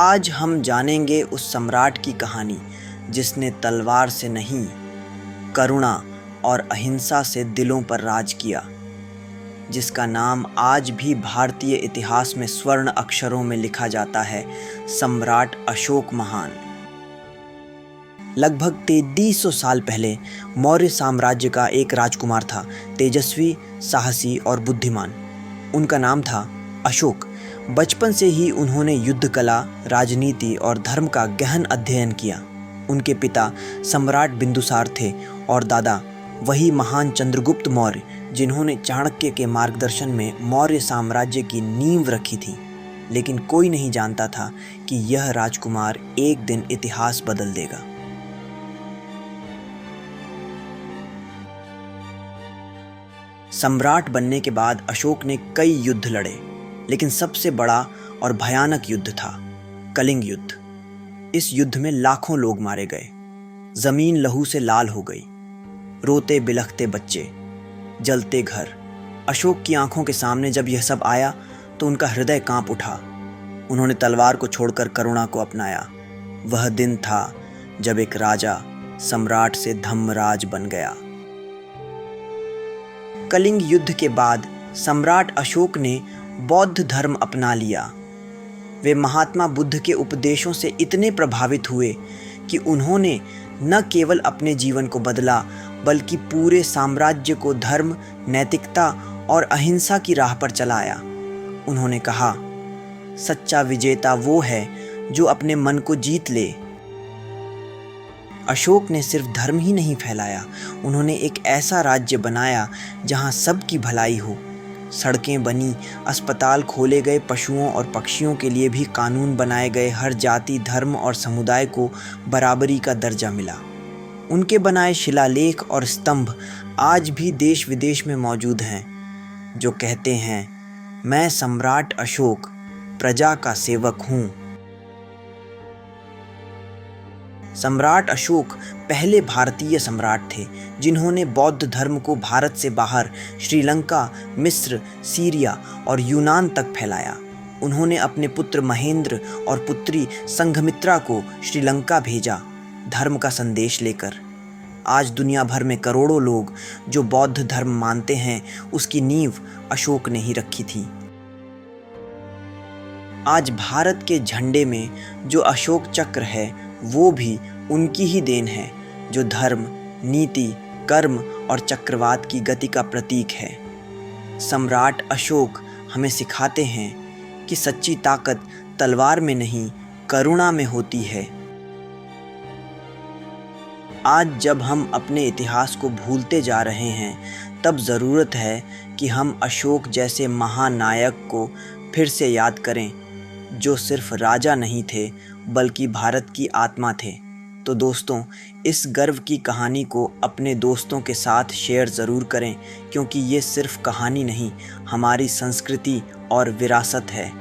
आज हम जानेंगे उस सम्राट की कहानी जिसने तलवार से नहीं, करुणा और अहिंसा से दिलों पर राज किया, जिसका नाम आज भी भारतीय इतिहास में स्वर्ण अक्षरों में लिखा जाता है, सम्राट अशोक महान। लगभग 3300 साल पहले मौर्य साम्राज्य का एक राजकुमार था, तेजस्वी, साहसी और बुद्धिमान। उनका नाम था अशोक। बचपन से ही उन्होंने युद्ध कला, राजनीति और धर्म का गहन अध्ययन किया। उनके पिता सम्राट बिंदुसार थे और दादा वही महान चंद्रगुप्त मौर्य जिन्होंने चाणक्य के मार्गदर्शन में मौर्य साम्राज्य की नींव रखी थी। लेकिन कोई नहीं जानता था कि यह राजकुमार एक दिन इतिहास बदल देगा। सम्राट बनने के बाद अशोक ने कई युद्ध लड़े, लेकिन सबसे बड़ा और भयानक युद्ध था कलिंग युद्ध। इस युद्ध में लाखों लोग मारे गए, जमीन लहू से लाल हो गई, रोते बिलखते बच्चे, जलते घर। अशोक की आंखों के सामने जब यह सब आया तो उनका हृदय कांप उठा। उन्होंने तलवार को छोड़कर करुणा को अपनाया। वह दिन था जब एक राजा सम्राट से धम्मराज बन गया। कलिंग युद्ध के बाद सम्राट अशोक ने बौद्ध धर्म अपना लिया। वे महात्मा बुद्ध के उपदेशों से इतने प्रभावित हुए कि उन्होंने न केवल अपने जीवन को बदला, बल्कि पूरे साम्राज्य को धर्म, नैतिकता और अहिंसा की राह पर चलाया। उन्होंने कहा, सच्चा विजेता वो है जो अपने मन को जीत ले। अशोक ने सिर्फ धर्म ही नहीं फैलाया, उन्होंने एक ऐसा राज्य बनाया जहां सबकी भलाई हो। सड़कें बनी, अस्पताल खोले गए, पशुओं और पक्षियों के लिए भी कानून बनाए गए। हर जाति, धर्म और समुदाय को बराबरी का दर्जा मिला। उनके बनाए शिलालेख और स्तंभ आज भी देश विदेश में मौजूद हैं, जो कहते हैं, मैं सम्राट अशोक, प्रजा का सेवक हूँ। सम्राट अशोक पहले भारतीय सम्राट थे जिन्होंने बौद्ध धर्म को भारत से बाहर श्रीलंका, मिस्र, सीरिया और यूनान तक फैलाया। उन्होंने अपने पुत्र महेंद्र और पुत्री संघमित्रा को श्रीलंका भेजा, धर्म का संदेश लेकर। आज दुनिया भर में करोड़ों लोग जो बौद्ध धर्म मानते हैं, उसकी नींव अशोक ने ही रखी थी। आज भारत के झंडे में जो अशोक चक्र है, वो भी उनकी ही देन है, जो धर्म, नीति, कर्म और चक्रवात की गति का प्रतीक है। सम्राट अशोक हमें सिखाते हैं कि सच्ची ताकत तलवार में नहीं, करुणा में होती है। आज जब हम अपने इतिहास को भूलते जा रहे हैं, तब ज़रूरत है कि हम अशोक जैसे महानायक को फिर से याद करें, जो सिर्फ राजा नहीं थे बल्कि भारत की आत्मा थे। तो दोस्तों, इस गर्व की कहानी को अपने दोस्तों के साथ शेयर ज़रूर करें, क्योंकि ये सिर्फ कहानी नहीं, हमारी संस्कृति और विरासत है।